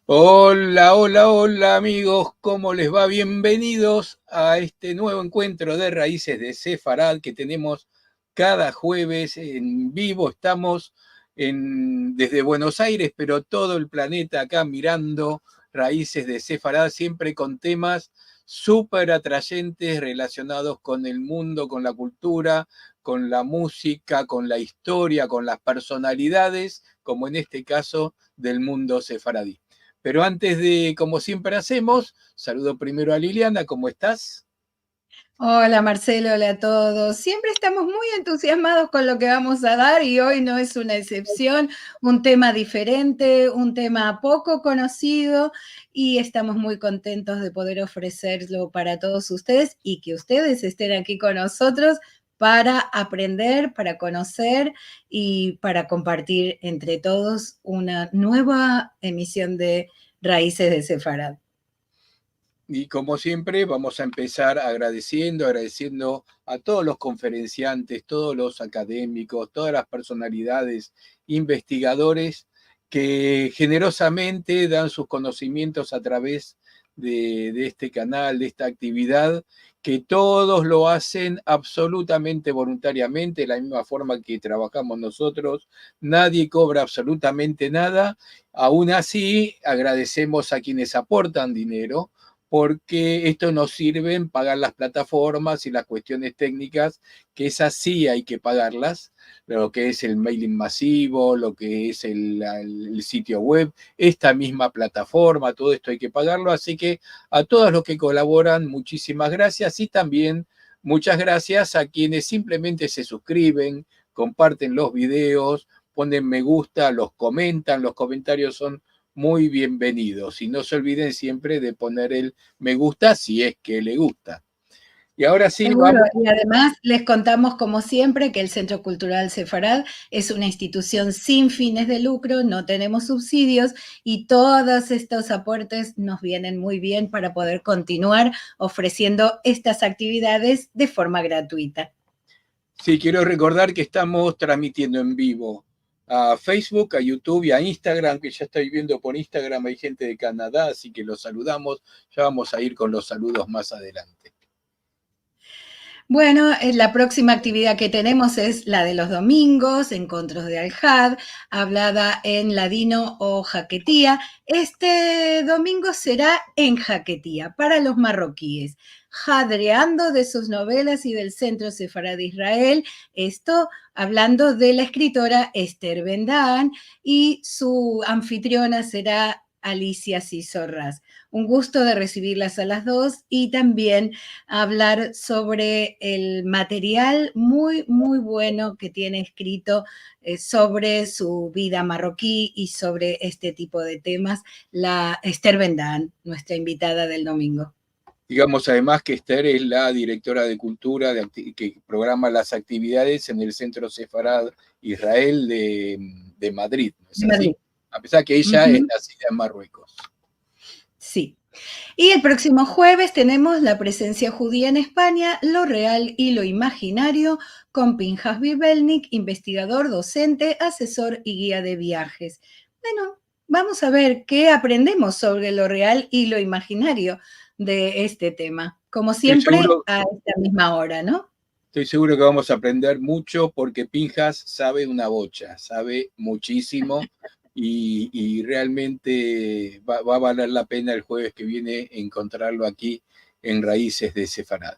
Hola, hola, hola amigos, ¿cómo les va? Bienvenidos a este nuevo encuentro de Raíces de Sefarad que tenemos cada jueves en vivo. Estamos desde Buenos Aires, pero todo el planeta acá mirando Raíces de Sefarad, siempre con temas súper atrayentes relacionados con el mundo, con la cultura, con la música, con la historia, con las personalidades, como en este caso del mundo sefaradí. Pero antes de, como siempre hacemos, saludo primero a Liliana, ¿cómo estás? Hola Marcelo, hola a todos. Siempre estamos muy entusiasmados con lo que vamos a dar y hoy no es una excepción, un tema diferente, un tema poco conocido y estamos muy contentos de poder ofrecerlo para todos ustedes y que ustedes estén aquí con nosotros para aprender, para conocer y para compartir entre todos una nueva emisión de Raíces de Sefarad. Y como siempre, vamos a empezar agradeciendo a todos los conferenciantes, todos los académicos, todas las personalidades, investigadores que generosamente dan sus conocimientos a través de este canal, de esta actividad, que todos lo hacen absolutamente voluntariamente, de la misma forma que trabajamos nosotros. Nadie cobra absolutamente nada. Aún así, agradecemos a quienes aportan dinero porque esto nos sirve en pagar las plataformas y las cuestiones técnicas, que esas sí hay que pagarlas, lo que es el mailing masivo, lo que es el sitio web, esta misma plataforma, todo esto hay que pagarlo, así que a todos los que colaboran, muchísimas gracias y también muchas gracias a quienes simplemente se suscriben, comparten los videos, ponen me gusta, los comentan, los comentarios son muy bienvenidos. Y no se olviden siempre de poner el me gusta si es que le gusta. Y ahora sí, Seguro, vamos. y además les contamos como siempre que el Centro Cultural Sefarad es una institución sin fines de lucro, no tenemos subsidios y todos estos aportes nos vienen muy bien para poder continuar ofreciendo estas actividades de forma gratuita. Sí, quiero recordar que estamos transmitiendo en vivo a Facebook, a YouTube y a Instagram, que ya estoy viendo por Instagram, hay gente de Canadá, así que los saludamos. Ya vamos a ir con los saludos más adelante. Bueno, la próxima actividad que tenemos es la de los domingos, encuentros de Al-Had, hablada en ladino o jaquetía. Este domingo será en jaquetía para los marroquíes, jadreando de sus novelas y del Centro Sefarad de Israel. Esto hablando de la escritora Esther Bendahan y su anfitriona será Alicia Cisorras. Un gusto de recibirlas a las dos y también hablar sobre el material muy, muy bueno que tiene escrito sobre su vida marroquí y sobre este tipo de temas, la Esther Bendan, nuestra invitada del domingo. Digamos además que Esther es la directora de cultura que programa las actividades en el Centro Sefarad Israel de Madrid, ¿no es De Madrid. así? A pesar que Uh ella es -huh. nacida en Marruecos. Sí. Y el próximo jueves tenemos la presencia judía en España, lo real y lo imaginario, con Pinjas Bibelnik, investigador, docente, asesor y guía de viajes. Bueno, vamos a ver qué aprendemos sobre lo real y lo imaginario de este tema. Como Estoy siempre, seguro, a esta misma hora, ¿no? estoy seguro que vamos a aprender mucho porque Pinjas sabe una bocha, sabe muchísimo y realmente va a valer la pena el jueves que viene encontrarlo aquí en Raíces de Sefarad.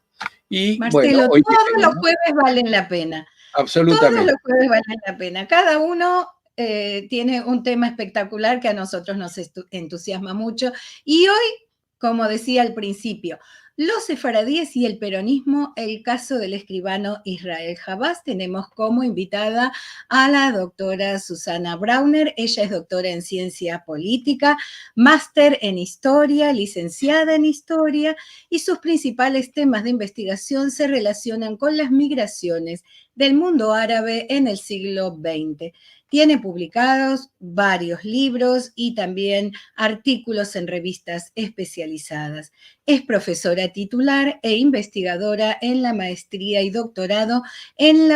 Y bueno, Marcelo, hoy que todos los tenemos, jueves valen la pena. Todos los absolutamente. jueves valen la pena. Cada uno tiene un tema espectacular que a nosotros nos entusiasma mucho. Y hoy, como decía al principio, los sefaradíes y el peronismo, el caso del escribano Israel Habas, tenemos como invitada a la doctora Susana Brauner. Ella es doctora en ciencia política, máster en historia, licenciada en historia, y sus principales temas de investigación se relacionan con las migraciones, del mundo árabe en el siglo XX. Tiene publicados varios libros y también artículos en revistas especializadas. Es profesora titular e investigadora en la maestría y doctorado en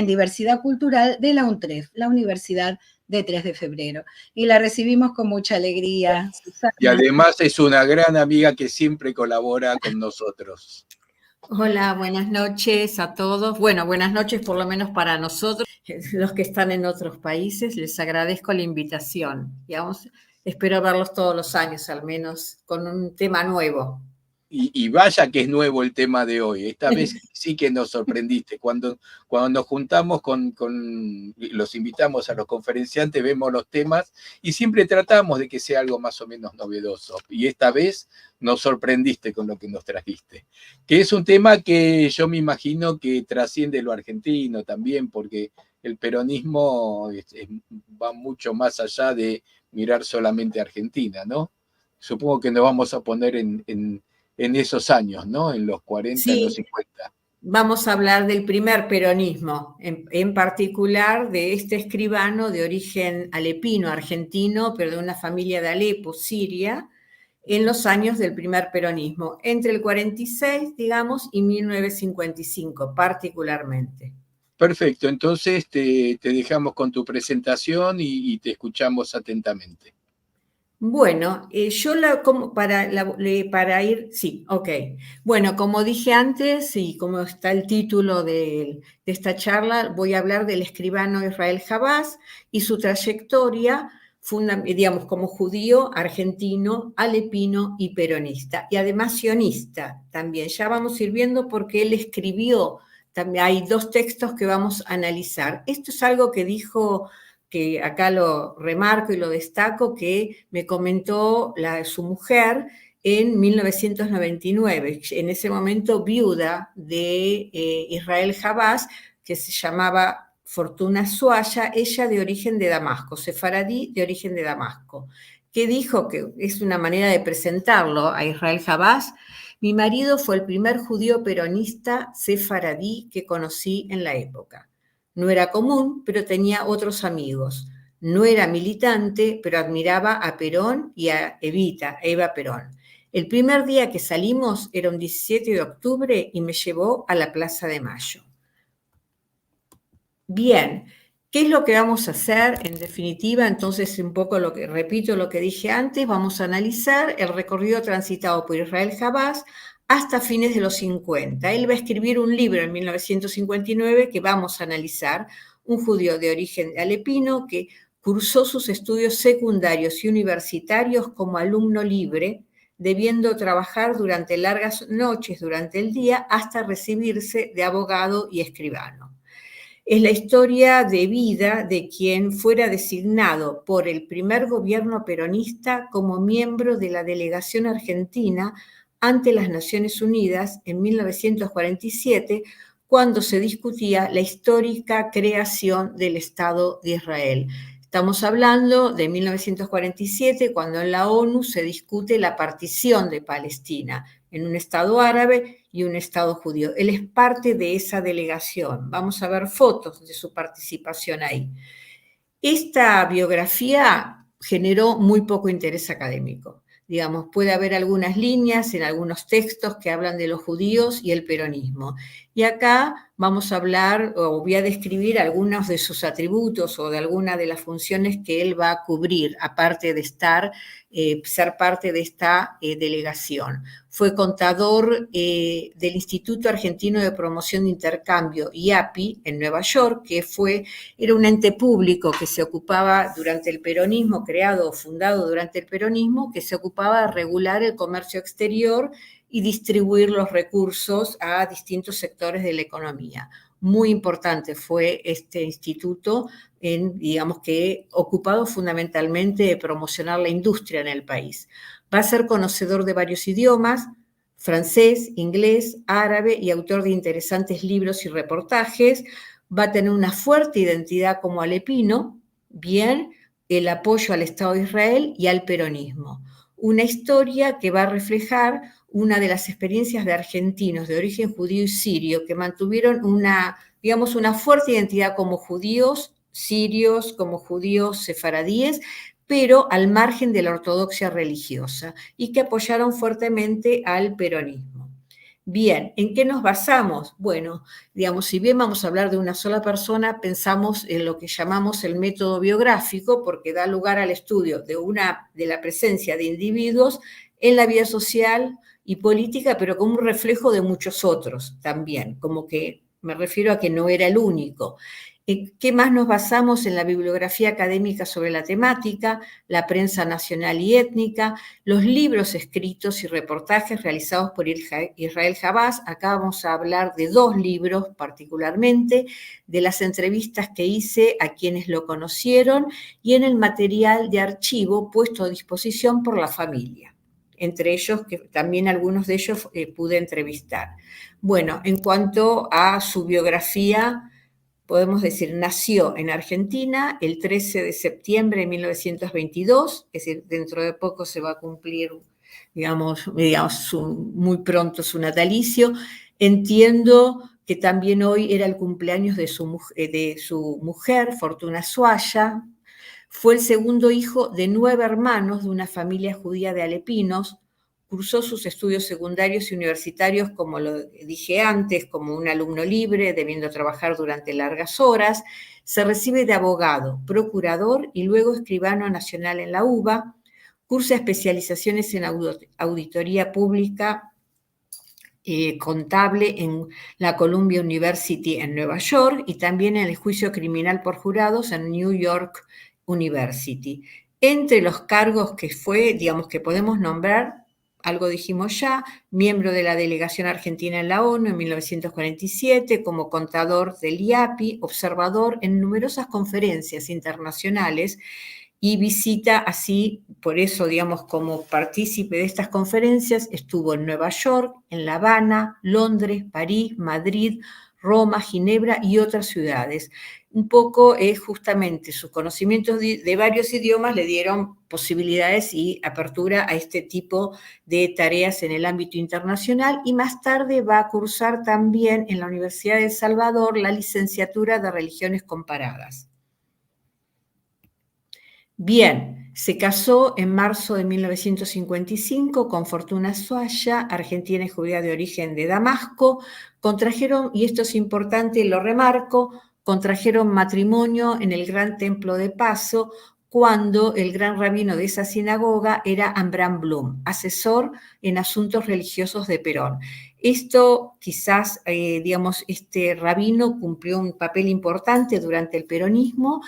diversidad cultural de la UNTREF, la Universidad de 3 de febrero. Y la recibimos con mucha alegría, Susana. Y además es una gran amiga que siempre colabora con nosotros. Hola, buenas noches a todos. Bueno, buenas noches por lo menos para nosotros, los que están en otros países. Les agradezco la invitación. Espero verlos todos los años, al menos con un tema nuevo. Y vaya que es nuevo el tema de hoy. Esta vez sí que nos sorprendiste. Cuando nos juntamos los invitamos a los conferenciantes, vemos los temas y siempre tratamos de que sea algo más o menos novedoso. Y esta vez nos sorprendiste con lo que nos trajiste. Que es un tema que yo me imagino que trasciende lo argentino también, porque el peronismo va mucho más allá de mirar solamente a Argentina, ¿no? Supongo que nos vamos a poner en esos años, ¿no? En los 40, sí. En los 50. Vamos a hablar del primer peronismo, en particular de este escribano de origen alepino, argentino, pero de una familia de Alepo, Siria, en los años del primer peronismo, entre el 46, digamos, y 1955, particularmente. Perfecto, entonces te dejamos con tu presentación y te escuchamos atentamente. Bueno, Bueno, como dije antes y como está el título de esta charla, voy a hablar del escribano Israel Habas y su trayectoria, digamos, como judío, argentino, alepino y peronista, y además sionista también. Ya vamos a ir viendo porque él escribió, también hay dos textos que vamos a analizar. Esto es algo que dijo, que acá lo remarco y lo destaco, que me comentó su mujer en 1999, en ese momento viuda de Israel Habas, que se llamaba Fortuna Suaya, ella de origen de Damasco, sefaradí de origen de Damasco, que dijo, que es una manera de presentarlo a Israel Habas: mi marido fue el primer judío peronista sefaradí que conocí en la época. No era común, pero tenía otros amigos. No era militante, pero admiraba a Perón y a Eva Perón. El primer día que salimos era un 17 de octubre y me llevó a la Plaza de Mayo. Bien, ¿qué es lo que vamos a hacer? En definitiva, entonces, un poco repito lo que dije antes, vamos a analizar el recorrido transitado por Israel Habas hasta fines de los 50. Él va a escribir un libro en 1959 que vamos a analizar, un judío de origen alepino que cursó sus estudios secundarios y universitarios como alumno libre, debiendo trabajar durante largas noches durante el día hasta recibirse de abogado y escribano. Es la historia de vida de quien fuera designado por el primer gobierno peronista como miembro de la delegación argentina ante las Naciones Unidas en 1947, cuando se discutía la histórica creación del Estado de Israel. Estamos hablando de 1947, cuando en la ONU se discute la partición de Palestina en un Estado árabe y un Estado judío. Él es parte de esa delegación. Vamos a ver fotos de su participación ahí. Esta biografía generó muy poco interés académico. Digamos, puede haber algunas líneas en algunos textos que hablan de los judíos y el peronismo. Y acá vamos a hablar, o voy a describir algunos de sus atributos o de algunas de las funciones que él va a cubrir, aparte de ser parte de esta delegación. Fue contador del Instituto Argentino de Promoción de Intercambio, IAPI, en Nueva York, que era un ente público que se ocupaba durante el peronismo, creado o fundado durante el peronismo, que se ocupaba de regular el comercio exterior y distribuir los recursos a distintos sectores de la economía. Muy importante fue este instituto, digamos que ocupado fundamentalmente de promocionar la industria en el país. Va a ser conocedor de varios idiomas: francés, inglés, árabe, y autor de interesantes libros y reportajes. Va a tener una fuerte identidad como alepino, bien, el apoyo al Estado de Israel y al peronismo. Una historia que va a reflejar una de las experiencias de argentinos de origen judío y sirio que mantuvieron una fuerte identidad como judíos sirios, como judíos sefaradíes, pero al margen de la ortodoxia religiosa, y que apoyaron fuertemente al peronismo. Bien, ¿en qué nos basamos? Bueno, si bien vamos a hablar de una sola persona, pensamos en lo que llamamos el método biográfico, porque da lugar al estudio de la presencia de individuos en la vida social y política, pero como un reflejo de muchos otros también, como que me refiero a que no era el único. ¿Qué más nos basamos? En la bibliografía académica sobre la temática, la prensa nacional y étnica, los libros escritos y reportajes realizados por Israel Habás. Acá vamos a hablar de 2 libros particularmente, de las entrevistas que hice a quienes lo conocieron y en el material de archivo puesto a disposición por la familia. Entre ellos, que también algunos de ellos pude entrevistar. Bueno, en cuanto a su biografía, podemos decir, nació en Argentina el 13 de septiembre de 1922, es decir, dentro de poco se va a cumplir, muy pronto su natalicio. Entiendo que también hoy era el cumpleaños de su mujer, Fortuna Suaya. Fue el segundo hijo de 9 hermanos de una familia judía de Alepinos. Cursó sus estudios secundarios y universitarios, como lo dije antes, como un alumno libre, debiendo trabajar durante largas horas. Se recibe de abogado, procurador y luego escribano nacional en la UBA. Cursa especializaciones en auditoría pública contable en la Columbia University en Nueva York y también en el juicio criminal por jurados en New York University. Entre los cargos que que podemos nombrar, algo dijimos ya, miembro de la delegación argentina en la ONU en 1947, como contador del IAPI, observador en numerosas conferencias internacionales y visita así, por eso, como partícipe de estas conferencias, estuvo en Nueva York, en La Habana, Londres, París, Madrid, Roma, Ginebra y otras ciudades. Un poco justamente sus conocimientos de varios idiomas le dieron posibilidades y apertura a este tipo de tareas en el ámbito internacional, y más tarde va a cursar también en la Universidad de El Salvador la licenciatura de Religiones Comparadas. Bien, se casó en marzo de 1955 con Fortuna Suaya, argentina y judía de origen de Damasco. Contrajeron, y esto es importante, lo remarco, contrajeron matrimonio en el Gran Templo de Paso cuando el gran rabino de esa sinagoga era Amram Blum, asesor en asuntos religiosos de Perón. Esto quizás, este rabino cumplió un papel importante durante el peronismo.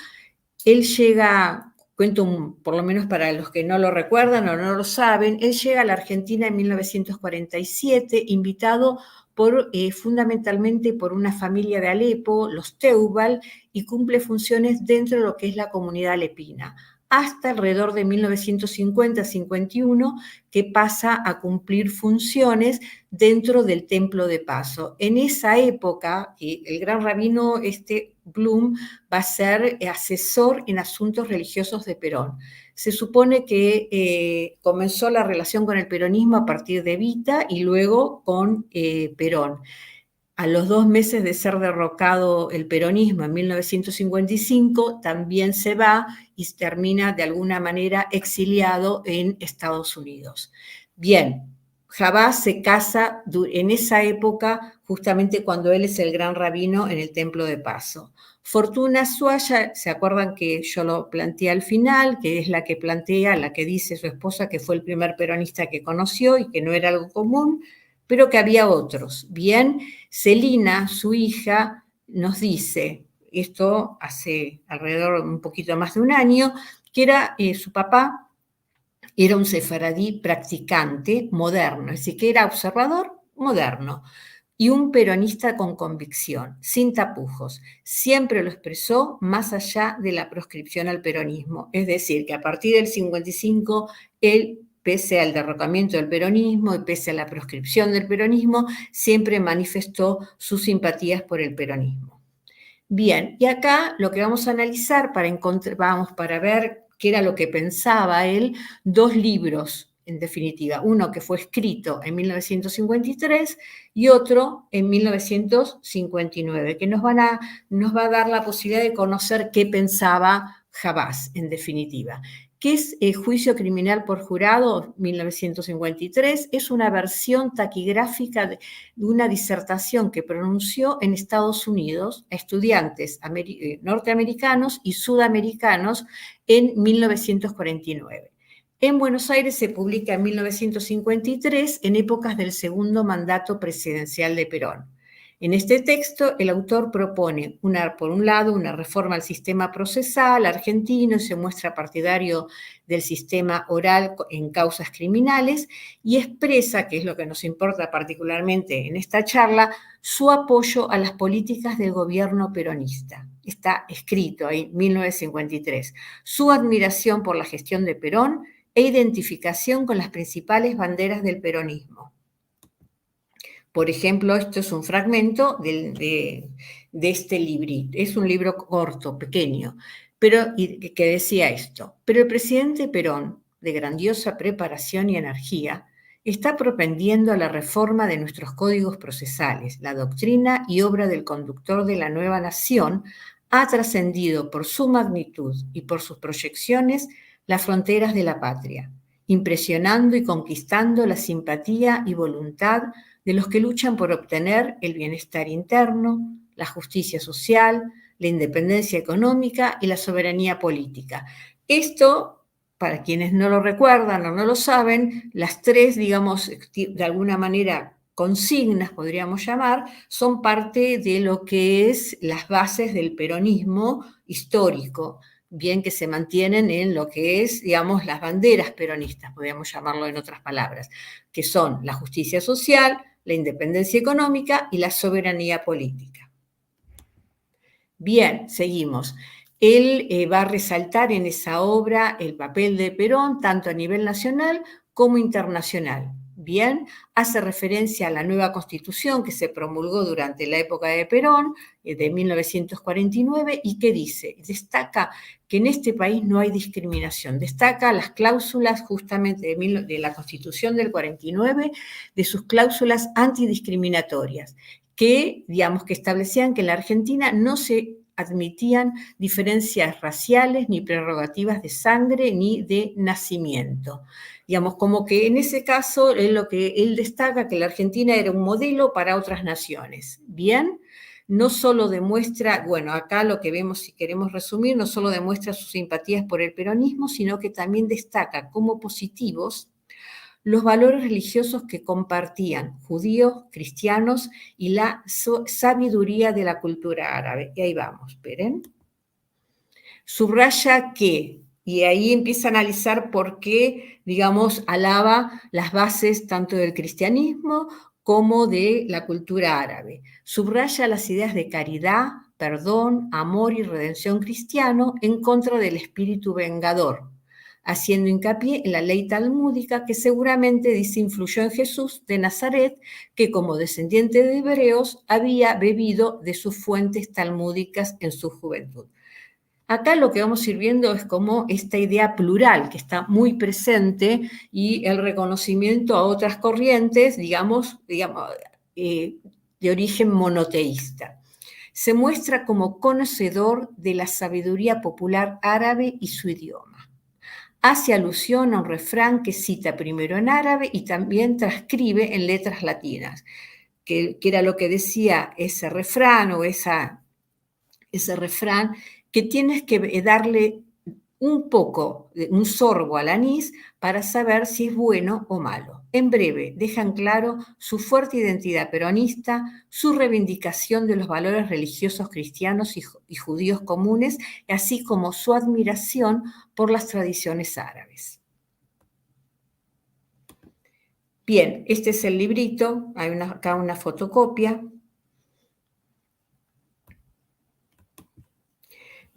Él llega, cuento por lo menos para los que no lo recuerdan o no lo saben, él llega a la Argentina en 1947, invitado fundamentalmente por una familia de Alepo, los Teubal, y cumple funciones dentro de lo que es la comunidad alepina, hasta alrededor de 1950-51, que pasa a cumplir funciones dentro del Templo de Paso. En esa época, el gran rabino Blum va a ser asesor en asuntos religiosos de Perón. Se supone que comenzó la relación con el peronismo a partir de Evita y luego con Perón. A los 2 meses de ser derrocado el peronismo en 1955, también se va y termina de alguna manera exiliado en Estados Unidos. Bien, Habás se casa en esa época, justamente cuando él es el gran rabino en el Templo de Paso. Fortuna Suaya, ¿se acuerdan que yo lo planteé al final? Que es la que dice su esposa que fue el primer peronista que conoció y que no era algo común, pero que había otros. Bien, Celina, su hija, nos dice, esto hace alrededor un poquito más de un año, que era su papá era un sefaradí practicante moderno, es decir, que era observador moderno y un peronista con convicción, sin tapujos. Siempre lo expresó más allá de la proscripción al peronismo, es decir, que a partir del 55 él, pese al derrocamiento del peronismo y pese a la proscripción del peronismo, siempre manifestó sus simpatías por el peronismo. Bien, y acá lo que vamos a analizar para ver qué era lo que pensaba él, 2 libros en definitiva, uno que fue escrito en 1953 y otro en 1959, que nos va a dar la posibilidad de conocer qué pensaba Habás, en definitiva. ¿Qué es Juicio Criminal por Jurado, 1953? Es una versión taquigráfica de una disertación que pronunció en Estados Unidos a estudiantes norteamericanos y sudamericanos en 1949. En Buenos Aires se publica en 1953, en épocas del segundo mandato presidencial de Perón. En este texto, el autor propone, por un lado, una reforma al sistema procesal argentino y se muestra partidario del sistema oral en causas criminales y expresa, que es lo que nos importa particularmente en esta charla, su apoyo a las políticas del gobierno peronista. Está escrito ahí, 1953. Su admiración por la gestión de Perón e identificación con las principales banderas del peronismo. Por ejemplo, esto es un fragmento de este librito. Es un libro corto, pequeño, pero que decía esto. Pero el presidente Perón, de grandiosa preparación y energía, está propendiendo a la reforma de nuestros códigos procesales. La doctrina y obra del conductor de la nueva nación ha trascendido por su magnitud y por sus proyecciones las fronteras de la patria, impresionando y conquistando la simpatía y voluntad de los que luchan por obtener el bienestar interno, la justicia social, la independencia económica y la soberanía política. Esto, para quienes no lo recuerdan o no lo saben, las tres, digamos, de alguna manera consignas, podríamos llamar, son parte de lo que es las bases del peronismo histórico, bien que se mantienen en lo que es, digamos, las banderas peronistas, podríamos llamarlo en otras palabras, que son la justicia social, la independencia económica y la soberanía política. Bien, seguimos. Él va a resaltar en esa obra el papel de Perón, tanto a nivel nacional como internacional. Bien, hace referencia a la nueva Constitución que se promulgó durante la época de Perón, de 1949, y que dice, destaca que en este país no hay discriminación, destaca las cláusulas justamente de la Constitución del 49, de sus cláusulas antidiscriminatorias, que, digamos, que establecían que en la Argentina no se admitían diferencias raciales, ni prerrogativas de sangre, ni de nacimiento. Digamos, como que en ese caso es lo que él destaca, que la Argentina era un modelo para otras naciones. Bien, no solo demuestra, bueno, acá lo que vemos, si queremos resumir, no solo demuestra sus simpatías por el peronismo, sino que también destaca como positivos los valores religiosos que compartían judíos, cristianos y la sabiduría de la cultura árabe. Y ahí vamos, esperen. Subraya que, y ahí empieza a analizar por qué, digamos, alaba las bases tanto del cristianismo como de la cultura árabe. Subraya las ideas de caridad, perdón, amor y redención cristiano en contra del espíritu vengador, haciendo hincapié en la ley talmúdica que seguramente dice influyó en Jesús de Nazaret, que como descendiente de hebreos había bebido de sus fuentes talmúdicas en su juventud. Acá lo que vamos a ir viendo es como esta idea plural que está muy presente y el reconocimiento a otras corrientes, digamos de origen monoteísta. Se muestra como conocedor de la sabiduría popular árabe y su idioma. Hace alusión a un refrán que cita primero en árabe y también transcribe en letras latinas, que era lo que decía ese refrán o ese refrán, que tienes que darle un poco, un sorbo al anís para saber si es bueno o malo. En breve, dejan claro su fuerte identidad peronista, su reivindicación de los valores religiosos cristianos y judíos comunes, así como su admiración por las tradiciones árabes. Bien, este es el librito, hay acá una fotocopia.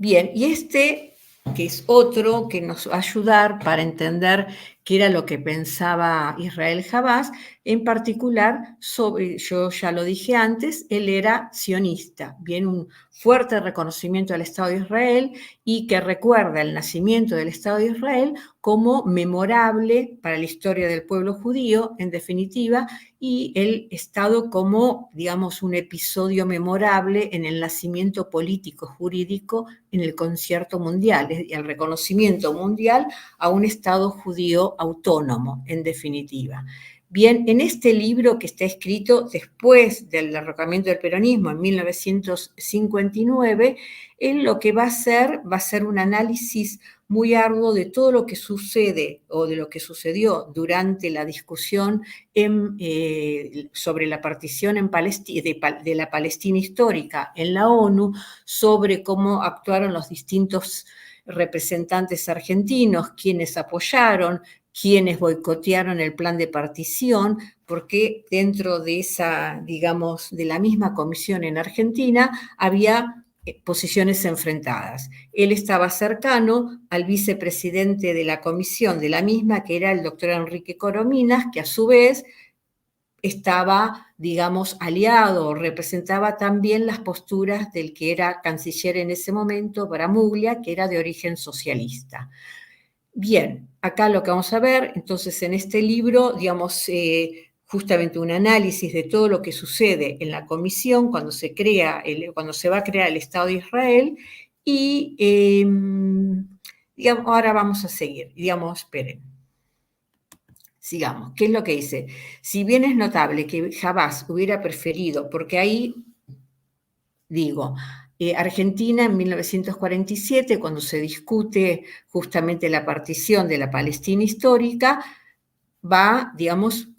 Bien, y este, que es otro que nos va a ayudar para entender que era lo que pensaba Israel Habas, en particular, yo ya lo dije antes, él era sionista, bien, un fuerte reconocimiento al Estado de Israel y que recuerda el nacimiento del Estado de Israel como memorable para la historia del pueblo judío, en definitiva, y el Estado como, digamos, un episodio memorable en el nacimiento político jurídico en el concierto mundial, y el reconocimiento mundial a un Estado judío autónomo, en definitiva. Bien, en este libro que está escrito después del derrocamiento del peronismo en 1959, él lo que va a hacer un análisis muy arduo de todo lo que sucede o de lo que sucedió durante la discusión sobre la partición en de la Palestina histórica en la ONU, sobre cómo actuaron los distintos representantes argentinos, quienes apoyaron, quienes boicotearon el plan de partición, porque dentro de esa, digamos, de la misma comisión en Argentina había posiciones enfrentadas. Él estaba cercano al vicepresidente de la comisión de la misma, que era el doctor Enrique Corominas, que a su vez estaba, digamos, aliado o representaba también las posturas del que era canciller en ese momento, Bramuglia, que era de origen socialista. Bien, acá lo que vamos a ver, entonces en este libro, digamos, justamente un análisis de todo lo que sucede en la comisión cuando se va a crear el Estado de Israel y, digamos, ahora vamos a seguir, digamos, esperen. Sigamos, ¿qué es lo que dice? Si bien es notable que Habas hubiera preferido, porque ahí, digo, Argentina en 1947, cuando se discute justamente la partición de la Palestina histórica, va, digamos,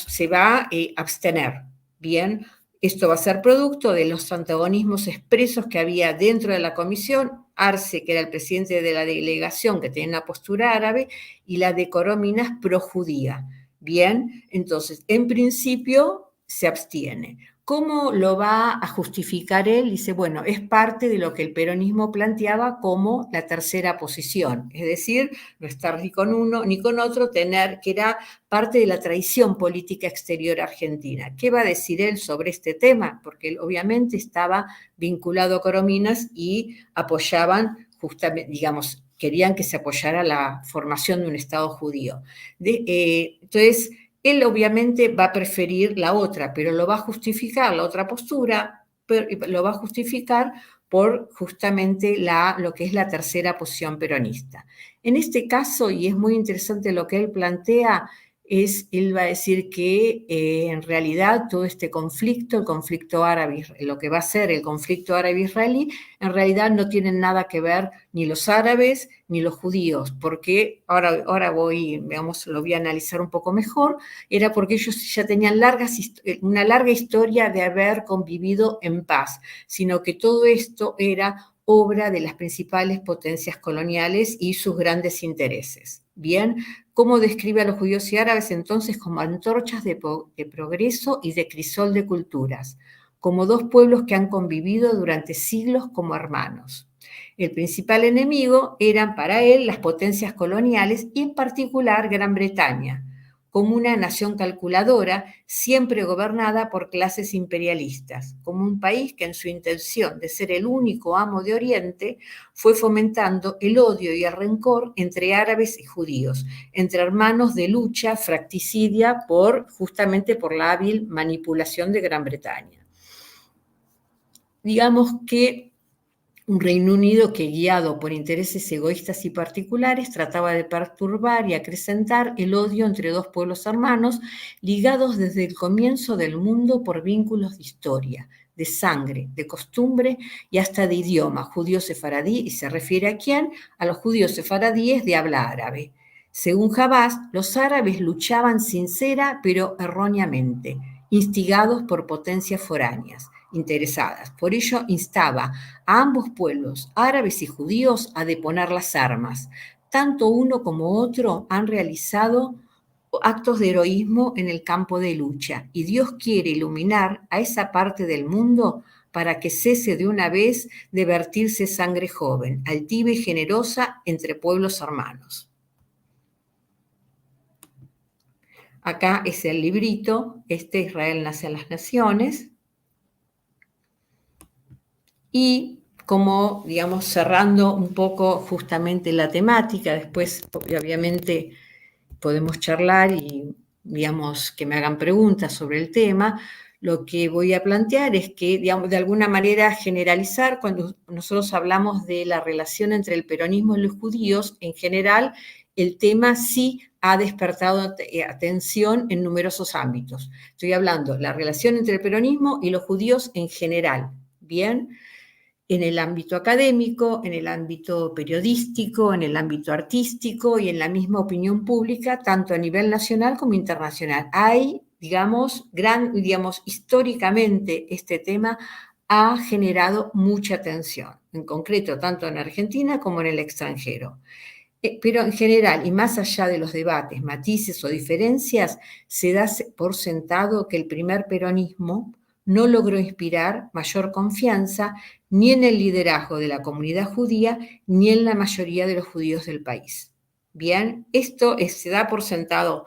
se va a abstener. Bien, esto va a ser producto de los antagonismos expresos que había dentro de la comisión, Arce, que era el presidente de la delegación, que tenía una postura árabe, y la de Corominas projudía. Bien, entonces, en principio se abstiene. ¿Cómo lo va a justificar él? Dice, bueno, es parte de lo que el peronismo planteaba como la tercera posición, es decir, no estar ni con uno ni con otro, tener, que era parte de la tradición política exterior argentina. ¿Qué va a decir él sobre este tema? Porque él obviamente estaba vinculado a Corominas y apoyaban justamente, digamos, querían que se apoyara la formación de un Estado judío. Entonces, él obviamente va a preferir la otra, pero lo va a justificar, la otra postura, pero lo va a justificar por justamente lo que es la tercera posición peronista. En este caso, y es muy interesante lo que él plantea, él va a decir que en realidad todo este conflicto, el conflicto árabe, lo que va a ser el conflicto árabe-israelí, en realidad no tienen nada que ver ni los árabes ni los judíos, porque ahora lo voy a analizar un poco mejor, era porque ellos ya tenían una larga historia de haber convivido en paz, sino que todo esto era obra de las principales potencias coloniales y sus grandes intereses. Bien, ¿cómo describe a los judíos y árabes entonces? Como antorchas de progreso y de crisol de culturas, como dos pueblos que han convivido durante siglos como hermanos. El principal enemigo eran para él las potencias coloniales y en particular Gran Bretaña, como una nación calculadora siempre gobernada por clases imperialistas, como un país que en su intención de ser el único amo de Oriente fue fomentando el odio y el rencor entre árabes y judíos, entre hermanos de lucha fracticidia justamente por la hábil manipulación de Gran Bretaña. Digamos que un Reino Unido que, guiado por intereses egoístas y particulares, trataba de perturbar y acrecentar el odio entre dos pueblos hermanos, ligados desde el comienzo del mundo por vínculos de historia, de sangre, de costumbre y hasta de idioma, judío sefaradí, y se refiere ¿a quién? A los judíos sefaradíes de habla árabe. Según Habas, los árabes luchaban sincera pero erróneamente, instigados por potencias foráneas interesadas. Por ello instaba a ambos pueblos, árabes y judíos, a deponer las armas. Tanto uno como otro han realizado actos de heroísmo en el campo de lucha y Dios quiere iluminar a esa parte del mundo para que cese de una vez de vertirse sangre joven, altiva y generosa entre pueblos hermanos. Acá es el librito, Israel nace en las naciones. Y como, digamos, cerrando un poco justamente la temática, después obviamente podemos charlar y, digamos, que me hagan preguntas sobre el tema. Lo que voy a plantear es que, digamos, de alguna manera generalizar, cuando nosotros hablamos de la relación entre el peronismo y los judíos, en general, el tema sí ha despertado atención en numerosos ámbitos. Estoy hablando de la relación entre el peronismo y los judíos en general, ¿bien? En el ámbito académico, en el ámbito periodístico, en el ámbito artístico y en la misma opinión pública, tanto a nivel nacional como internacional. Hay, digamos, históricamente este tema ha generado mucha atención, en concreto tanto en Argentina como en el extranjero. Pero en general, y más allá de los debates, matices o diferencias, se da por sentado que el primer peronismo no logró inspirar mayor confianza ni en el liderazgo de la comunidad judía ni en la mayoría de los judíos del país. Bien, se da por sentado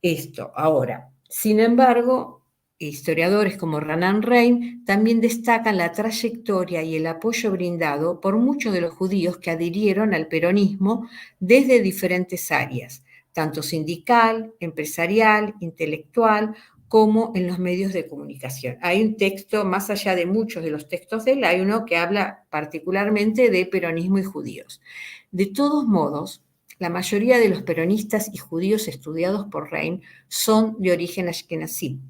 esto. Ahora, sin embargo, historiadores como Renan Rein también destacan la trayectoria y el apoyo brindado por muchos de los judíos que adhirieron al peronismo desde diferentes áreas, tanto sindical, empresarial, intelectual, como en los medios de comunicación. Hay un texto, más allá de muchos de los textos de él, hay uno que habla particularmente de peronismo y judíos. De todos modos, la mayoría de los peronistas y judíos estudiados por Rein son de origen ashkenazí,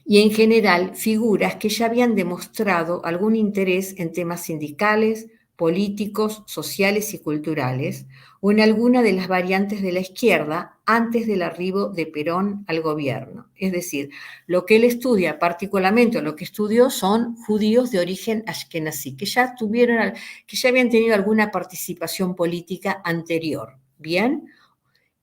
y en general figuras que ya habían demostrado algún interés en temas sindicales, políticos, sociales y culturales, o en alguna de las variantes de la izquierda antes del arribo de Perón al gobierno. Es decir, lo que él estudia, particularmente lo que estudió, son judíos de origen ashkenazí, que ya habían tenido alguna participación política anterior. ¿Bien?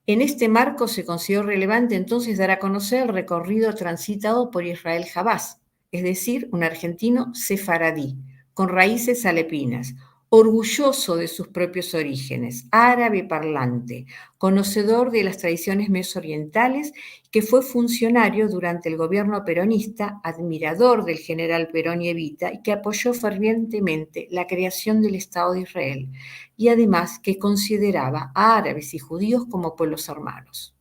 En este marco se consideró relevante entonces dar a conocer el recorrido transitado por Israel Habás, es decir, un argentino sefaradí, con raíces alepinas, orgulloso de sus propios orígenes, árabe parlante, conocedor de las tradiciones mesorientales, que fue funcionario durante el gobierno peronista, admirador del general Perón y Evita, y que apoyó fervientemente la creación del Estado de Israel, y además que consideraba a árabes y judíos como pueblos hermanos.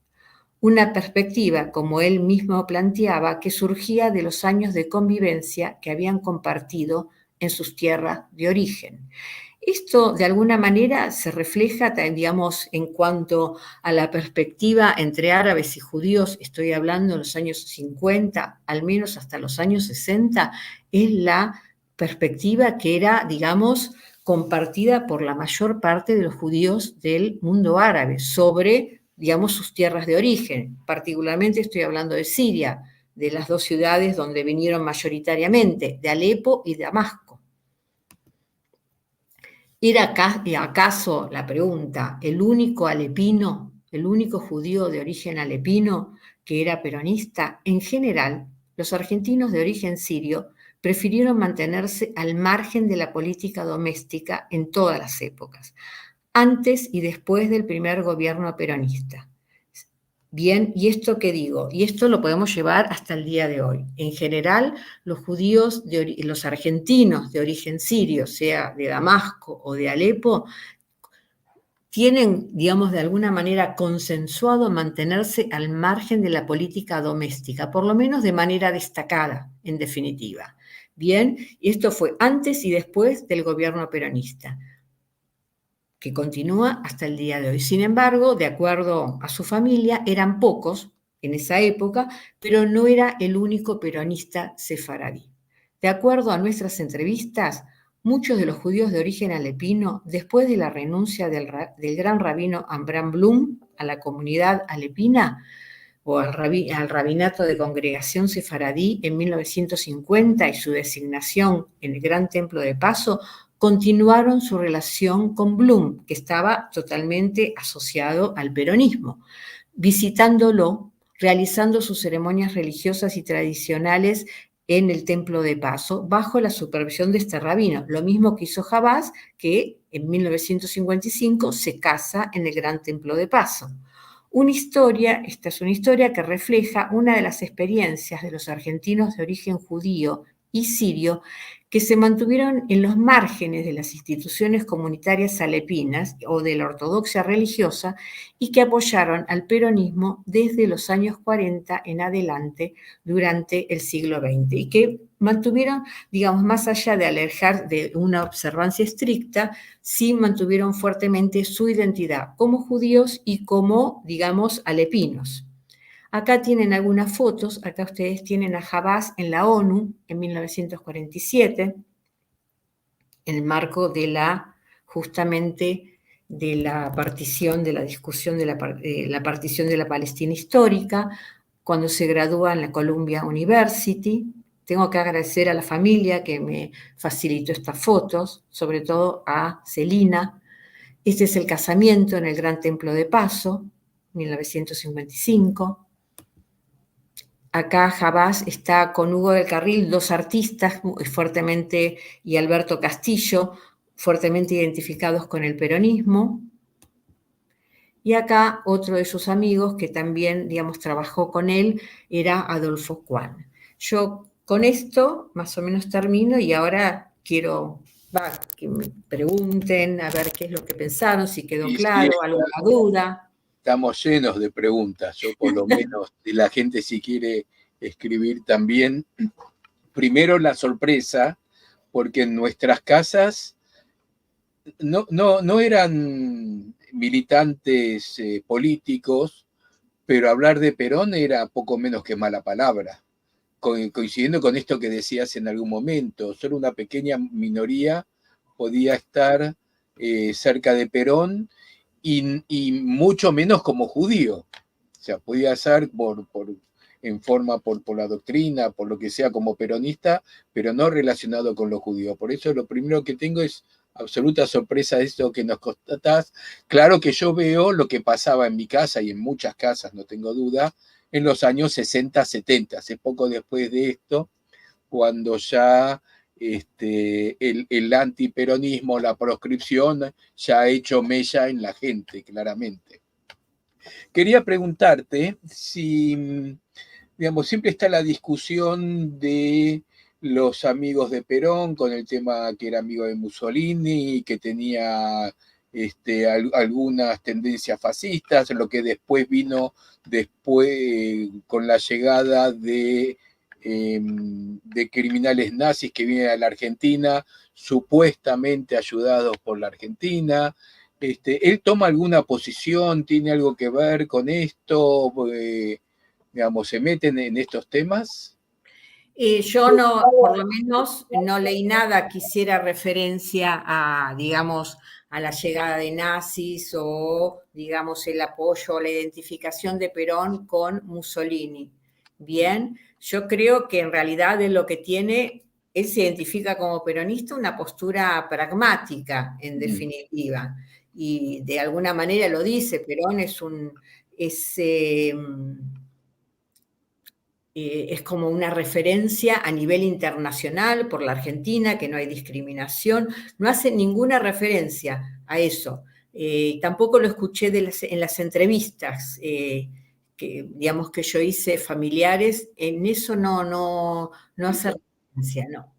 Una perspectiva, como él mismo planteaba, que surgía de los años de convivencia que habían compartido en sus tierras de origen. Esto, de alguna manera, se refleja, digamos, en cuanto a la perspectiva entre árabes y judíos, estoy hablando de los años 50, al menos hasta los años 60, es la perspectiva que era, digamos, compartida por la mayor parte de los judíos del mundo árabe sobre, digamos, sus tierras de origen. Particularmente estoy hablando de Siria, de las dos ciudades donde vinieron mayoritariamente, de Alepo y Damasco. ¿Era acaso, la pregunta, el único alepino, el único judío de origen alepino que era peronista? En general, los argentinos de origen sirio prefirieron mantenerse al margen de la política doméstica en todas las épocas, antes y después del primer gobierno peronista. Bien, ¿y esto qué digo? Y esto lo podemos llevar hasta el día de hoy. En general, los judíos, los argentinos de origen sirio, sea de Damasco o de Alepo, tienen, digamos, de alguna manera consensuado mantenerse al margen de la política doméstica, por lo menos de manera destacada, en definitiva. Bien, y esto fue antes y después del gobierno peronista, que continúa hasta el día de hoy. Sin embargo, de acuerdo a su familia, eran pocos en esa época, pero no era el único peronista sefaradí. De acuerdo a nuestras entrevistas, muchos de los judíos de origen alepino, después de la renuncia del gran rabino Abraham Blum a la comunidad alepina, o al rabinato de congregación sefaradí en 1950 y su designación en el Gran Templo de Paso, continuaron su relación con Blum, que estaba totalmente asociado al peronismo, visitándolo, realizando sus ceremonias religiosas y tradicionales en el Templo de Paso, bajo la supervisión de este rabino, lo mismo que hizo Habás, que en 1955 se casa en el Gran Templo de Paso. Esta es una historia que refleja una de las experiencias de los argentinos de origen judío y sirio que se mantuvieron en los márgenes de las instituciones comunitarias alepinas o de la ortodoxia religiosa y que apoyaron al peronismo desde los años 40 en adelante durante el siglo XX y que mantuvieron, digamos, más allá de alejar de una observancia estricta, sí mantuvieron fuertemente su identidad como judíos y como, digamos, alepinos. Acá tienen algunas fotos, acá ustedes tienen a Habash en la ONU en 1947, en el marco de justamente de la partición, de la discusión de la partición de la Palestina histórica, cuando se gradúa en la Columbia University. Tengo que agradecer a la familia que me facilitó estas fotos, sobre todo a Celina. Este es el casamiento en el Gran Templo de Paso, 1955. Acá Habash está con Hugo del Carril, dos artistas fuertemente, y Alberto Castillo, fuertemente identificados con el peronismo. Y acá otro de sus amigos que también, digamos, trabajó con él, era Adolfo Kuan. Yo con esto más o menos termino y ahora quiero que me pregunten a ver qué es lo que pensaron, si quedó claro, alguna duda. Estamos llenos de preguntas, yo por lo menos, y la gente si quiere escribir también. Primero la sorpresa, porque en nuestras casas no eran militantes políticos, pero hablar de Perón era poco menos que mala palabra, coincidiendo con esto que decías en algún momento, solo una pequeña minoría podía estar cerca de Perón y mucho menos como judío. O sea, podía ser por la doctrina, por lo que sea, como peronista, pero no relacionado con los judíos. Por eso lo primero que tengo es absoluta sorpresa de esto que nos constatás. Claro que yo veo lo que pasaba en mi casa y en muchas casas, no tengo duda, en los años 60, 70, hace poco después de esto, cuando ya el antiperonismo, la proscripción, ya ha hecho mella en la gente, claramente. Quería preguntarte si, digamos, siempre está la discusión de los amigos de Perón con el tema que era amigo de Mussolini, que tenía algunas tendencias fascistas, lo que después vino con la llegada de criminales nazis que vienen a la Argentina, supuestamente ayudados por la Argentina. ¿Él toma alguna posición? ¿Tiene algo que ver con esto? Digamos, ¿se meten en estos temas? Yo no, por lo menos, no leí nada que hiciera referencia a, digamos, a la llegada de nazis o, digamos, el apoyo o la identificación de Perón con Mussolini. Bien, yo creo que en realidad es lo que tiene, él se identifica como peronista, una postura pragmática, en definitiva. Y de alguna manera lo dice, Perón es como una referencia a nivel internacional por la Argentina, que no hay discriminación, no hace ninguna referencia a eso. Tampoco lo escuché en las entrevistas digamos, que yo hice familiares, en eso no hace referencia, no.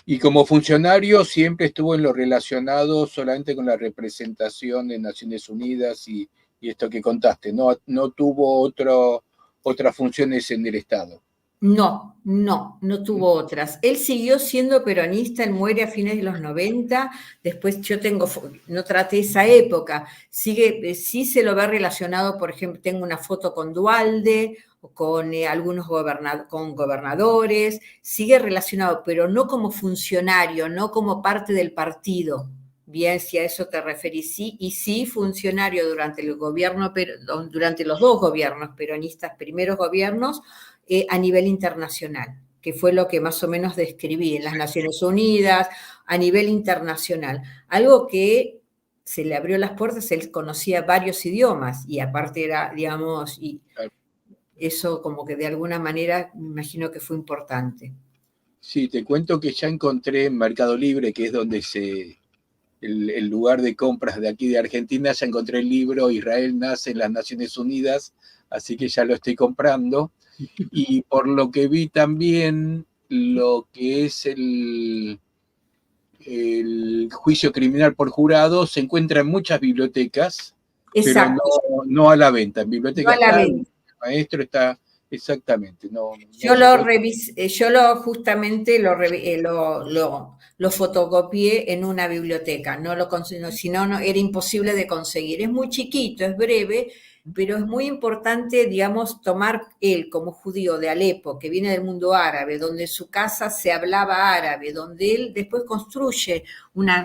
Y como funcionario siempre estuvo en lo relacionado solamente con la representación de Naciones Unidas y esto que contaste, no tuvo otras funciones en el Estado. No tuvo otras. Él siguió siendo peronista, él muere a fines de los 90, después no traté esa época, sí se lo ve relacionado, por ejemplo, tengo una foto con Duhalde, o con algunos gobernadores, sigue relacionado, pero no como funcionario, no como parte del partido. Bien, si a eso te referís, sí, y sí funcionario durante durante los dos gobiernos peronistas, primeros gobiernos, a nivel internacional, que fue lo que más o menos describí en las Naciones Unidas, a nivel internacional. Algo que se le abrió las puertas, él conocía varios idiomas y aparte era, digamos, y eso como que de alguna manera me imagino que fue importante. Sí, te cuento que ya encontré en Mercado Libre, que es donde se el lugar de compras de aquí de Argentina, ya encontré el libro Israel nace en las Naciones Unidas, así que ya lo estoy comprando. Y por lo que vi también, lo que es el juicio criminal por jurado se encuentra en muchas bibliotecas, pero Exacto, no a la venta. En no biblioteca a la está, el venta. maestro está, exactamente, no Yo se lo puede. revisé, justamente lo fotocopié en una biblioteca, no lo no, si no, no era imposible de conseguir. Es muy chiquito, es breve, pero es muy importante, digamos, tomar él como judío de Alepo, que viene del mundo árabe, donde en su casa se hablaba árabe, donde él después construye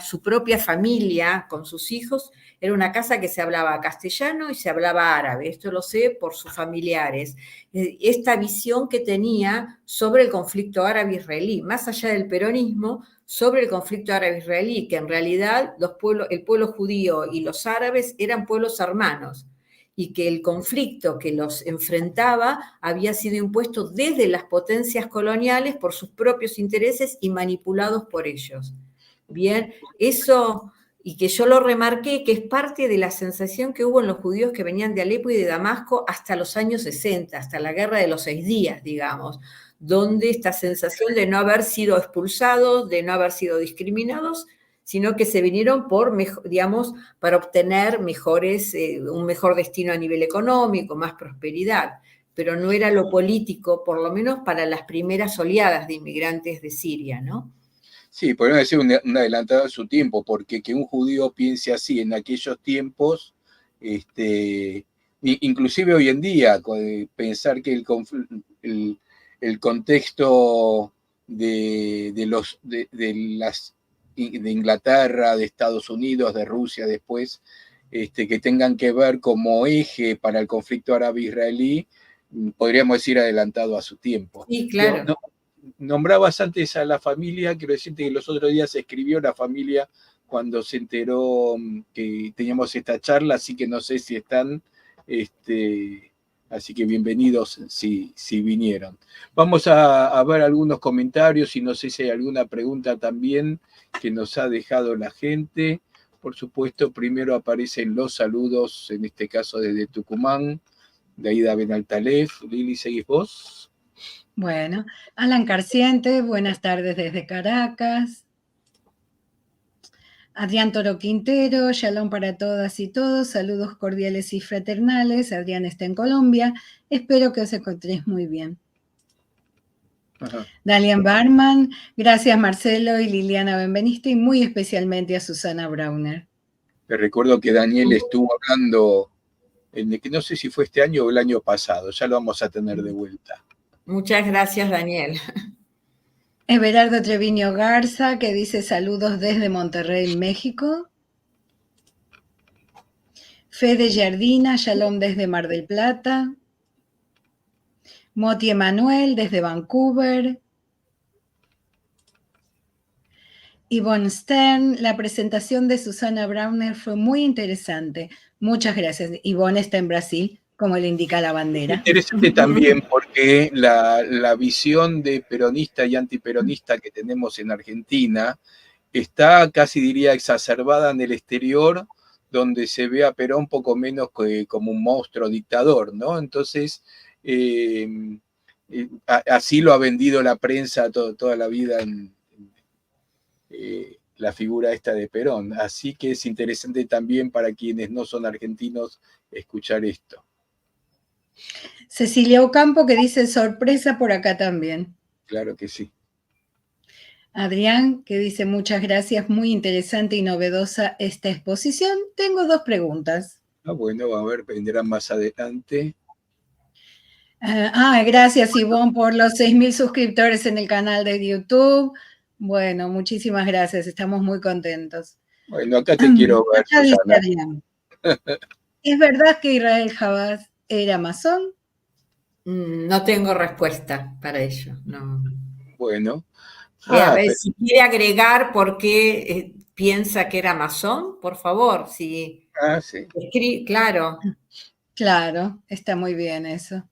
su propia familia con sus hijos. Era una casa que se hablaba castellano y se hablaba árabe. Esto lo sé por sus familiares. Esta visión que tenía sobre el conflicto árabe-israelí, más allá del peronismo, sobre el conflicto árabe-israelí, que en realidad el pueblo judío y los árabes eran pueblos hermanos, y que el conflicto que los enfrentaba había sido impuesto desde las potencias coloniales por sus propios intereses y manipulados por ellos. Bien, eso, y que yo lo remarqué, que es parte de la sensación que hubo en los judíos que venían de Alepo y de Damasco hasta los años 60, hasta la guerra de los 6 días, digamos, donde esta sensación de no haber sido expulsados, de no haber sido discriminados, sino que se vinieron digamos, para obtener un mejor destino a nivel económico, más prosperidad, pero no era lo político, por lo menos para las primeras oleadas de inmigrantes de Siria, ¿no? Sí, podemos decir un adelantado a su tiempo, porque que un judío piense así en aquellos tiempos, inclusive hoy en día, pensar que el contexto de Inglaterra, de Estados Unidos, de Rusia después, que tengan que ver como eje para el conflicto árabe-israelí, podríamos decir adelantado a su tiempo. Sí, claro. Nombrabas antes a la familia, quiero decirte que los otros días escribió la familia cuando se enteró que teníamos esta charla, así que no sé si están, así que bienvenidos si vinieron. Vamos a ver algunos comentarios y no sé si hay alguna pregunta también que nos ha dejado la gente. Por supuesto, primero aparecen los saludos, en este caso desde Tucumán, de Aida Benaltalef. Lili, ¿seguís vos? Bueno, Alan Carciente, buenas tardes desde Caracas. Adrián Toro Quintero, shalom para todas y todos, saludos cordiales y fraternales. Adrián está en Colombia, espero que os encontréis muy bien. Ajá. Dalian Barman, gracias Marcelo y Liliana Benveniste y muy especialmente a Susana Brauner. Te recuerdo que Daniel estuvo hablando, que no sé si fue este año o el año pasado, ya lo vamos a tener de vuelta. Muchas gracias, Daniel. Everardo Treviño Garza, que dice saludos desde Monterrey, México. Fede Jardina, shalom desde Mar del Plata. Moti Emanuel desde Vancouver. Yvonne Stern, la presentación de Susana Brauner fue muy interesante. Muchas gracias. Yvonne está en Brasil, como le indica la bandera. Interesante también porque la visión de peronista y antiperonista que tenemos en Argentina está casi diría exacerbada en el exterior, donde se ve a Perón poco menos como un monstruo dictador, ¿no? Entonces, así lo ha vendido la prensa toda la vida en la figura esta de Perón. Así que es interesante también para quienes no son argentinos escuchar esto. Cecilia Ocampo que dice sorpresa por acá también. Claro que sí. Adrián que dice muchas gracias, muy interesante y novedosa esta exposición. Tengo 2 preguntas. Bueno, a ver, vendrán más adelante. Gracias Ivonne por los 6.000 suscriptores en el canal de YouTube. Bueno, muchísimas gracias, estamos muy contentos. Bueno, acá te quiero ver, acá dice Susana. Adrián, ¿es verdad que Israel Habas era masón? No tengo respuesta para ello. No. Bueno. A ver, si quiere agregar por qué piensa que era masón, por favor. Sí. Claro. Claro, está muy bien eso.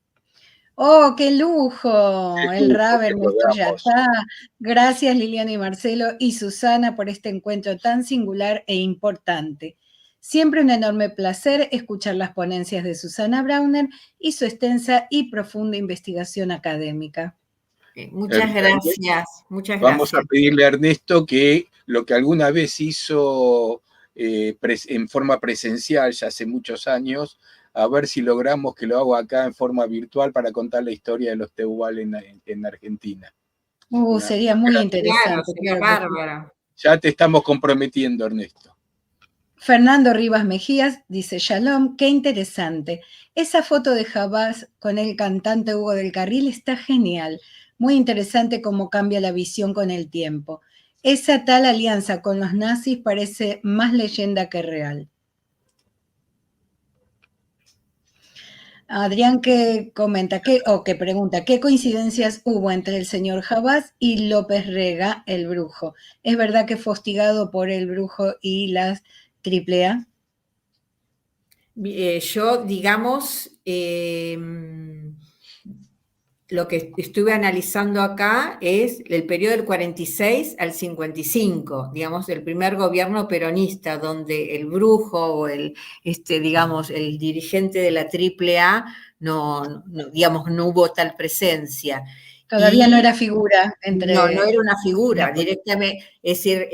¡Oh, qué lujo! Qué El lujo Rab que Ernesto ya logramos. está. Gracias Liliana y Marcelo y Susana por este encuentro tan singular e importante. Siempre un enorme placer escuchar las ponencias de Susana Brauner y su extensa y profunda investigación académica. Muchas gracias, muchas Vamos a gracias. pedirle a Ernesto que lo que alguna vez hizo en forma presencial, ya hace muchos años, a ver si logramos que lo haga acá en forma virtual para contar la historia de los Tehual en Argentina. Sería muy Claro, interesante, sería claro que sí. bárbaro. Ya te estamos comprometiendo, Ernesto. Fernando Rivas Mejías dice, Shalom, qué interesante. Esa foto de Jabás con el cantante Hugo del Carril está genial. Muy interesante cómo cambia la visión con el tiempo. Esa tal alianza con los nazis parece más leyenda que real. Adrián que comenta, que pregunta, ¿qué coincidencias hubo entre el señor Jabás y López Rega, el brujo? ¿Es verdad que fue hostigado por el brujo y las AAA? Yo, digamos, lo que estuve analizando acá es el periodo del 46 al 55, digamos, del primer gobierno peronista, donde el brujo o digamos, el dirigente de la AAA digamos, no hubo tal presencia. Todavía no era figura No era una figura, Napoleón. directamente, es decir,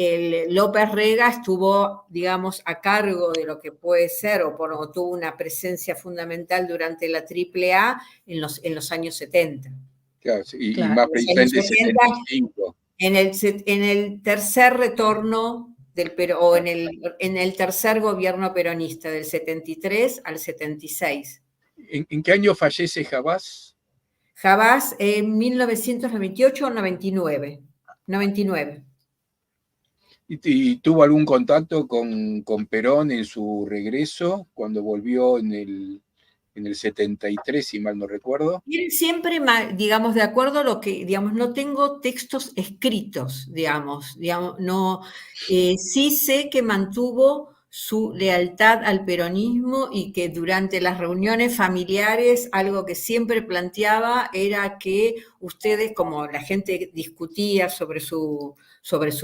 López Rega estuvo, digamos, a cargo de lo que puede ser, o tuvo una presencia fundamental durante la AAA en los años 70. Claro, y Claro. más En los años precisamente 70, 75. en el tercer retorno o en el tercer gobierno peronista, del 73 al 76. ¿En qué año fallece Jabás? Jabás en 1998 o 99. 99. ¿Y tuvo algún contacto con Perón en su regreso, cuando volvió en el 73, si mal no recuerdo? Y él siempre, digamos, de acuerdo a lo que, digamos, no tengo textos escritos, digamos no, sí sé que mantuvo su lealtad al peronismo y que durante las reuniones familiares algo que siempre planteaba era que ustedes, como la gente discutía sobre su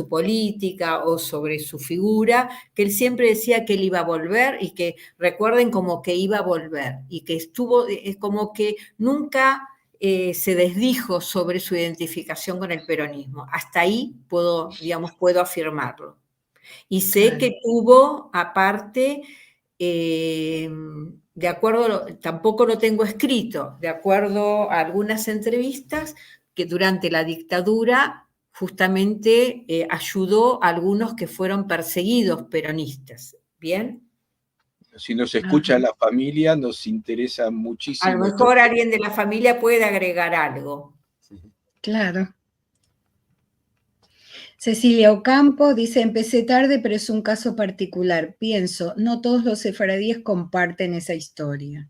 política o sobre su figura, que él siempre decía que él iba a volver y que recuerden como que iba a volver y que estuvo, es como que nunca se desdijo sobre su identificación con el peronismo. Hasta ahí puedo afirmarlo. Y sé Claro. que tuvo, aparte, de acuerdo, tampoco lo tengo escrito, de acuerdo a algunas entrevistas, que durante la dictadura justamente ayudó a algunos que fueron perseguidos peronistas. ¿Bien? Si nos escucha la familia, nos interesa A lo muchísimo esto. mejor alguien de la familia puede agregar algo. Claro. Cecilia Ocampo dice, empecé tarde, pero es un caso particular. Pienso, no todos los sefaradíes comparten esa historia.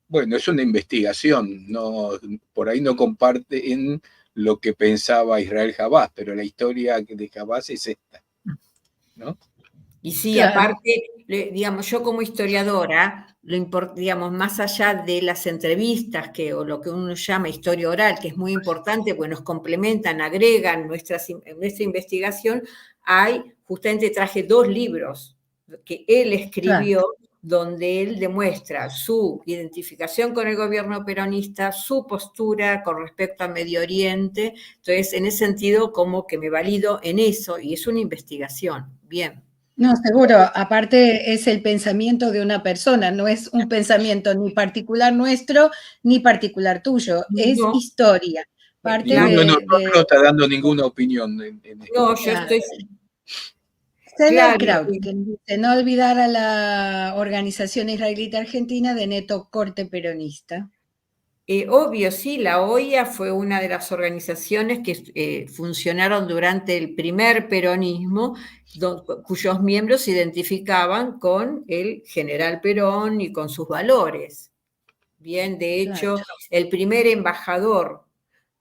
Bueno, es una investigación, no, por ahí no comparten lo que pensaba Israel Jabás, pero la historia de Jabás es esta, ¿no? Y sí, Claro. aparte, digamos, yo como historiadora, digamos, más allá de las entrevistas o lo que uno llama historia oral, que es muy importante, pues nos complementan, agregan nuestra investigación, justamente traje 2 libros que él escribió, donde él demuestra su identificación con el gobierno peronista, su postura con respecto a Medio Oriente. Entonces, en ese sentido, como que me valido en eso, y es una investigación. Bien. No, seguro. Aparte es el pensamiento de una persona, no es un pensamiento ni particular nuestro ni particular tuyo, es No, historia. Parte Ninguno de nosotros de está dando ninguna opinión en no, esto. yo estoy, Celia claro, Kraut, que dice, no olvidar a la Organización Israelita Argentina de neto corte peronista. obvio, sí, la OIA fue una de las organizaciones que funcionaron durante el primer peronismo, cuyos miembros se identificaban con el general Perón y con sus valores. Bien, de hecho, Claro. el primer embajador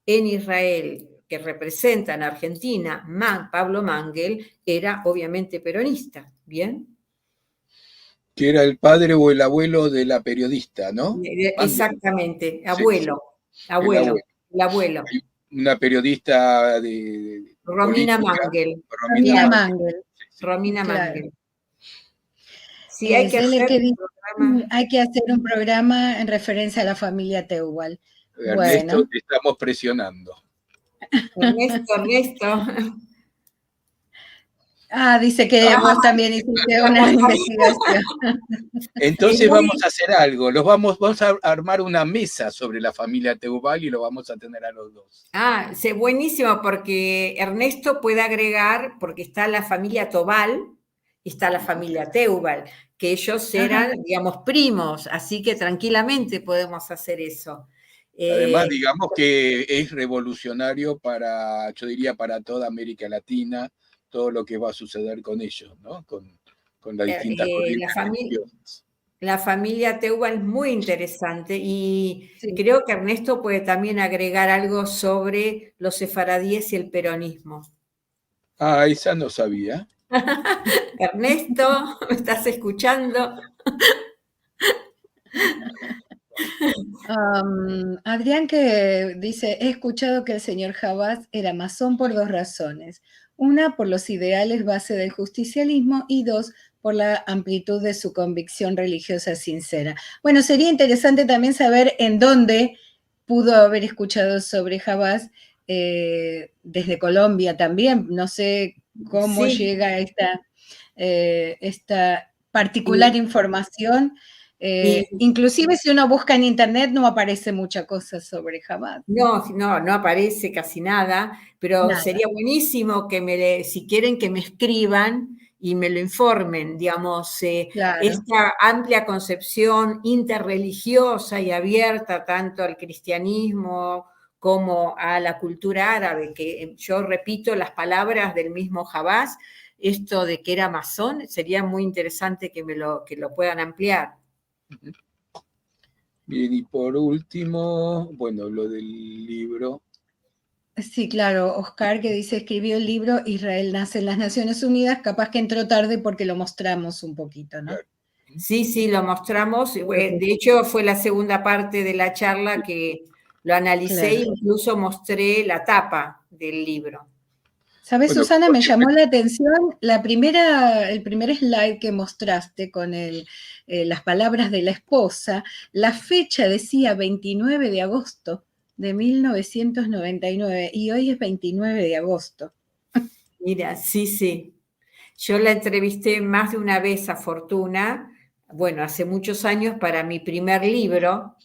en Israel que representa en Argentina, Pablo Mangel, era obviamente peronista. Bien. Que era el padre o el abuelo de la periodista, ¿no? Exactamente, Sí, sí, abuelo. Abuelo, el abuelo. Hay una periodista Romina política, Mangel. Romina Romina Mangel. Mangel, Romina claro. Mangel. Sí, hay Es que él el hacer que un dice, programa. hay que hacer un programa en referencia a la familia Teubal. Ernesto, Bueno. te estamos presionando. Ernesto. Dice que vos también hiciste una investigación. Entonces Es vamos muy, a hacer algo. Vamos a armar una mesa sobre la familia Teubal y lo vamos a tener a los dos. buenísimo porque Ernesto puede agregar, porque está la familia Tobal y está la familia Teubal, que ellos eran, digamos, primos, así que tranquilamente podemos hacer eso. Además, digamos que es revolucionario para, yo diría, para toda América Latina, todo lo que va a suceder con ellos, ¿no? Con las distintas corrientes religiosas. La familia Teubal es muy interesante y Sí. creo que Ernesto puede también agregar algo sobre los sefaradíes y el peronismo. Esa no sabía. Ernesto, ¿me estás escuchando? Adrián que dice, he escuchado que el señor Habas era masón por dos razones. Una, por los ideales base del justicialismo y dos, por la amplitud de su convicción religiosa sincera. Bueno, sería interesante también saber en dónde pudo haber escuchado sobre Habas, desde Colombia también. No sé cómo Sí, llega esta particular información. y Inclusive si uno busca en internet no aparece mucha cosa sobre Chabad. no aparece casi nada, pero Nada. sería buenísimo si quieren que me escriban y me lo informen, digamos, Claro. esta amplia concepción interreligiosa y abierta tanto al cristianismo como a la cultura árabe, que yo repito las palabras del mismo Habás, esto de que era masón, sería muy interesante que lo puedan ampliar. Bien, y por último, bueno, lo del libro. Sí, claro, Oscar que dice, escribió el libro Israel nace en las Naciones Unidas, capaz que entró tarde porque lo mostramos un poquito, ¿no? Claro. Sí, lo mostramos. De hecho, fue la segunda parte de la charla que lo analicé e incluso mostré la tapa del libro. ¿Sabes, Bueno, Susana? como Me siempre, llamó la atención el primer slide que mostraste con las palabras de la esposa. La fecha decía 29 de agosto de 1999 y hoy es 29 de agosto. Mira, sí. Yo la entrevisté más de una vez a Fortuna, bueno, hace muchos años para mi primer libro.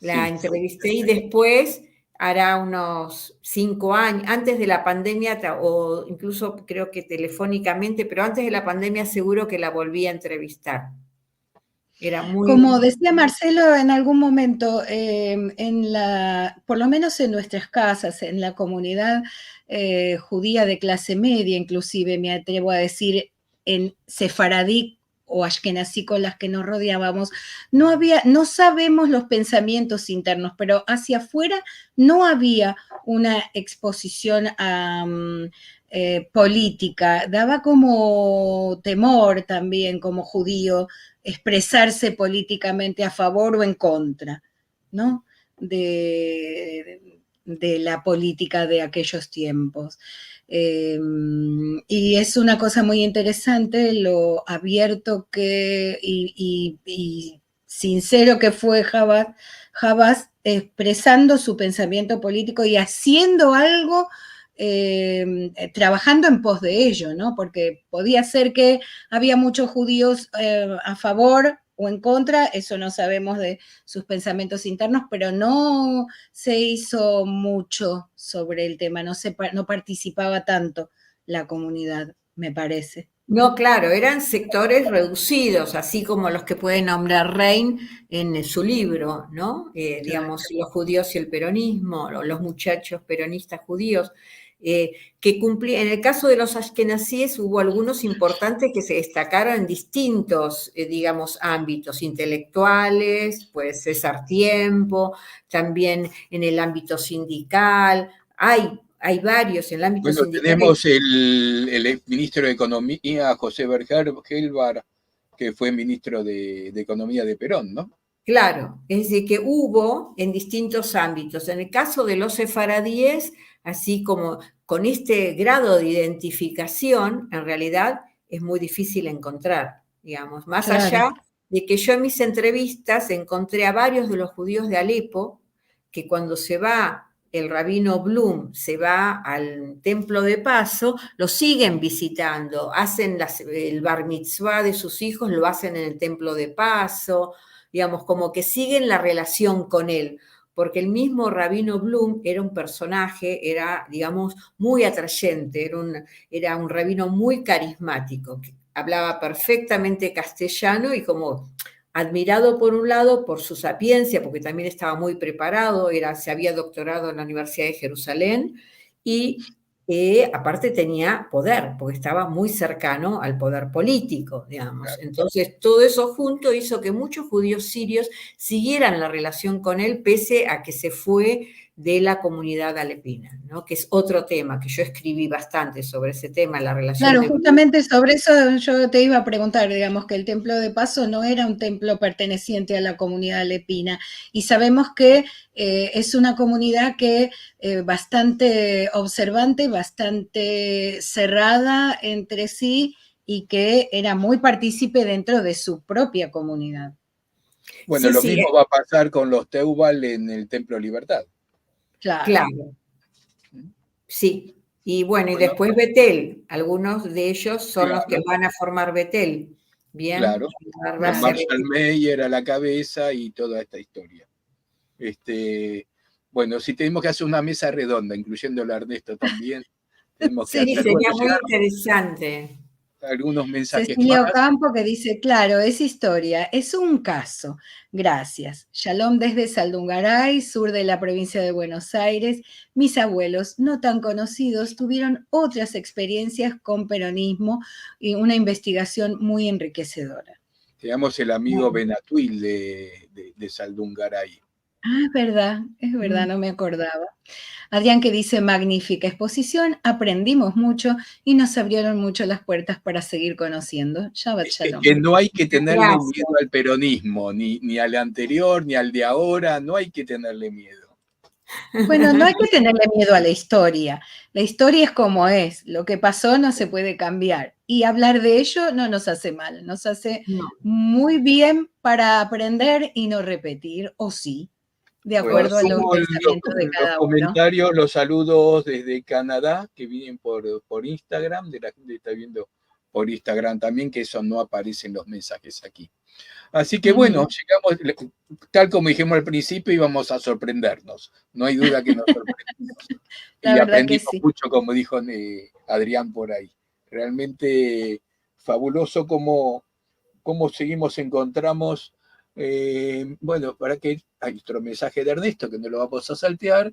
La entrevisté y después hará unos 5 años, antes de la pandemia, o incluso creo que telefónicamente, pero antes de la pandemia seguro que la volví a entrevistar. Era muy... Como decía Marcelo en algún momento, por lo menos en nuestras casas, en la comunidad judía de clase media, inclusive me atrevo a decir en sefaradí o ashkenazí con las que nos rodeábamos, no sabemos los pensamientos internos, pero hacia afuera no había una exposición política, daba como temor también como judío expresarse políticamente a favor o en contra, ¿no? De la política de aquellos tiempos. Y es una cosa muy interesante lo abierto y sincero que fue Habas expresando su pensamiento político y haciendo algo, trabajando en pos de ello, ¿no? Porque podía ser que había muchos judíos a favor o en contra, eso no sabemos de sus pensamientos internos, pero no se hizo mucho sobre el tema, no participaba tanto la comunidad, me parece. No, claro, eran sectores reducidos, así como los que puede nombrar Rein en su libro, ¿no? Digamos, los judíos y el peronismo, o los muchachos peronistas judíos, que cumplían. En el caso de los ashkenazíes hubo algunos importantes que se destacaron en distintos, digamos, ámbitos intelectuales, pues César Tiempo, también en el ámbito sindical. Hay varios en el ámbito bueno, sindical. tenemos el ministro de Economía, José Helbar, que fue ministro de Economía de Perón, ¿no? Claro, es decir, que hubo en distintos ámbitos. En el caso de los sefaradíes, así como con este grado de identificación, en realidad es muy difícil encontrar, digamos, más Claro. allá de que yo en mis entrevistas encontré a varios de los judíos de Alepo que cuando se va el rabino Blum, se va al templo de Paso, lo siguen visitando, hacen el bar mitzvah de sus hijos, lo hacen en el templo de Paso, digamos, como que siguen la relación con él, porque el mismo Rabino Blum era un personaje, era, digamos, muy atrayente, era un rabino muy carismático, que hablaba perfectamente castellano y como admirado por un lado por su sapiencia, porque también estaba muy preparado, se había doctorado en la Universidad de Jerusalén y aparte tenía poder, porque estaba muy cercano al poder político, digamos. Entonces, todo eso junto hizo que muchos judíos sirios siguieran la relación con él, pese a que se fue de la comunidad alepina, ¿no? Que es otro tema, que yo escribí bastante sobre ese tema, la relación Claro, de... justamente sobre eso yo te iba a preguntar, digamos que el templo de Paso no era un templo perteneciente a la comunidad alepina y sabemos que es una comunidad que bastante observante, bastante cerrada entre sí y que era muy partícipe dentro de su propia comunidad. Bueno, Sí, lo sí, mismo va a pasar con los Teubal en el Templo Libertad. Claro. claro, sí. Y bueno, y Bueno, después Betel, algunos de ellos son los que claro, van a formar Betel, ¿bien? claro. Va a ser Marshall Mayer a la cabeza y toda esta historia. Bueno, si tenemos que hacer una mesa redonda, incluyendo a Ernesto también, tenemos que Sí, Sí, hacer. Bueno, sería muy llegaron interesante. algunos mensajes Cecilia más. Ocampo que dice, claro, es historia, es un caso. Gracias. Shalom desde Saldungaray, sur de la provincia de Buenos Aires. Mis abuelos, no tan conocidos, tuvieron otras experiencias con peronismo y una investigación muy enriquecedora. Tenemos el amigo Benatuil de Saldungaray. Ah, es verdad, no me acordaba. Adrián que dice, magnífica exposición, aprendimos mucho y nos abrieron mucho las puertas para seguir conociendo. Shabbat Es Shalom. que no hay que tenerle Gracias. miedo al peronismo, ni al anterior, ni al de ahora, no hay que tenerle miedo. Bueno, no hay que tenerle miedo a la historia. La historia es como es. Lo que pasó no se puede cambiar. Y hablar de ello no nos hace mal. Nos hace No. muy bien para aprender y no repetir, o sí, de Bueno, acuerdo a los sumo pensamientos de los cada uno. comentarios, los saludos desde Canadá, que vienen por Instagram, de la gente que está viendo por Instagram también, que eso no aparece en los mensajes aquí. Así que bueno, llegamos, tal como dijimos al principio, íbamos a sorprendernos. No hay duda que nos sorprendimos. La Y verdad que aprendimos sí. mucho, como dijo Adrián por ahí. Realmente fabuloso cómo seguimos, encontramos. Bueno, para que hay otro mensaje de Ernesto, que no lo vamos a saltear.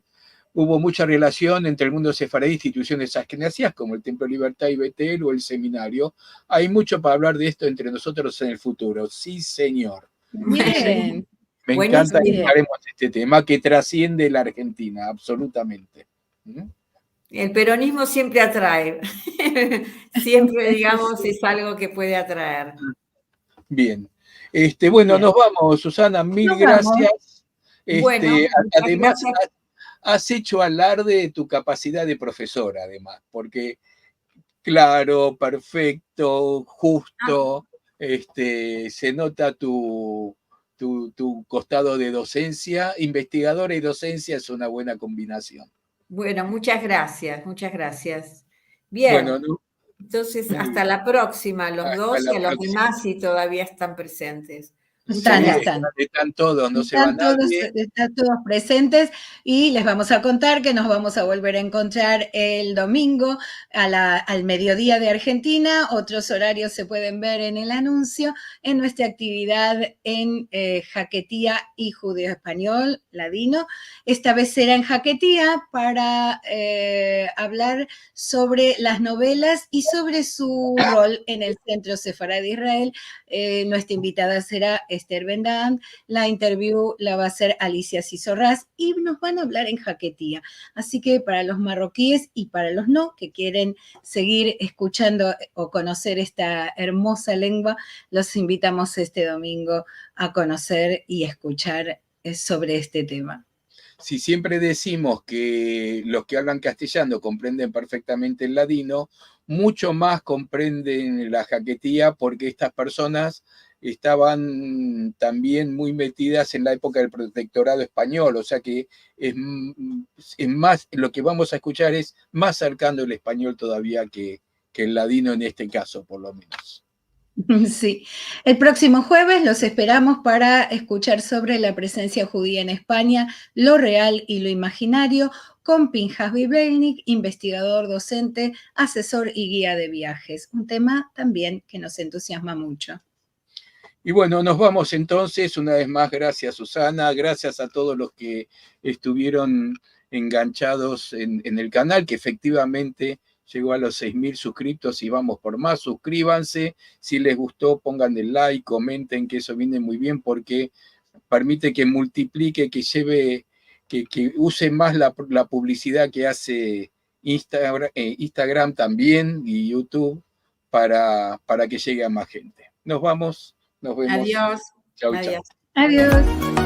Hubo mucha relación entre el mundo sefaradí e instituciones askenazíes como el Templo Libertad y Betel o el seminario. Hay mucho para hablar de esto entre nosotros en el futuro. Sí, señor. Bien, Me encanta que Buenísimo. bien. encaremos este tema que trasciende la Argentina, absolutamente. El peronismo siempre atrae. Siempre, digamos, es algo que puede atraer. Bien. Bueno, Bien. nos vamos, Susana, mil Nos vamos. gracias. Bueno, muchas Además, gracias. has hecho alarde de tu capacidad de profesora, además, porque claro, perfecto, justo, se nota tu costado de docencia. Investigadora y docencia es una buena combinación. Bueno, muchas gracias, muchas gracias. Bueno, Bien, no, entonces hasta la próxima, a los hasta dos y la a los próxima. demás si todavía están presentes. Muchas Sí, gracias. están todos, no se va nadie. Están todos presentes y les vamos a contar que nos vamos a volver a encontrar el domingo al mediodía de Argentina. Otros horarios se pueden ver en el anuncio en nuestra actividad en Jaquetía y Judeo Español Ladino. Esta vez será en Jaquetía para hablar sobre las novelas y sobre su rol en el Centro Sefarad de Israel. Nuestra invitada será Esther Bendant, la interview la va a hacer Alicia Cisorraz y nos van a hablar en jaquetía. Así que para los marroquíes y para los no, que quieren seguir escuchando o conocer esta hermosa lengua, los invitamos este domingo a conocer y escuchar sobre este tema. Si siempre decimos que los que hablan castellano comprenden perfectamente el ladino, mucho más comprenden la jaquetía porque estas personas estaban también muy metidas en la época del protectorado español, o sea que es más, lo que vamos a escuchar es más cercano el español todavía que el ladino en este caso, por lo menos. Sí, el próximo jueves los esperamos para escuchar sobre la presencia judía en España, lo real y lo imaginario, con Pinjas Bibelnik, investigador, docente, asesor y guía de viajes. Un tema también que nos entusiasma mucho. Y bueno, nos vamos entonces, una vez más, gracias Susana, gracias a todos los que estuvieron enganchados en el canal, que efectivamente llegó a los 6.000 suscriptos y vamos por más. Suscríbanse, si les gustó pongan el like, comenten, que eso viene muy bien porque permite que multiplique, que lleve, que use más la publicidad que hace Instagram también y YouTube para que llegue a más gente. Nos vamos, nos vemos. Adiós. Chau, Adiós. chau. Adiós.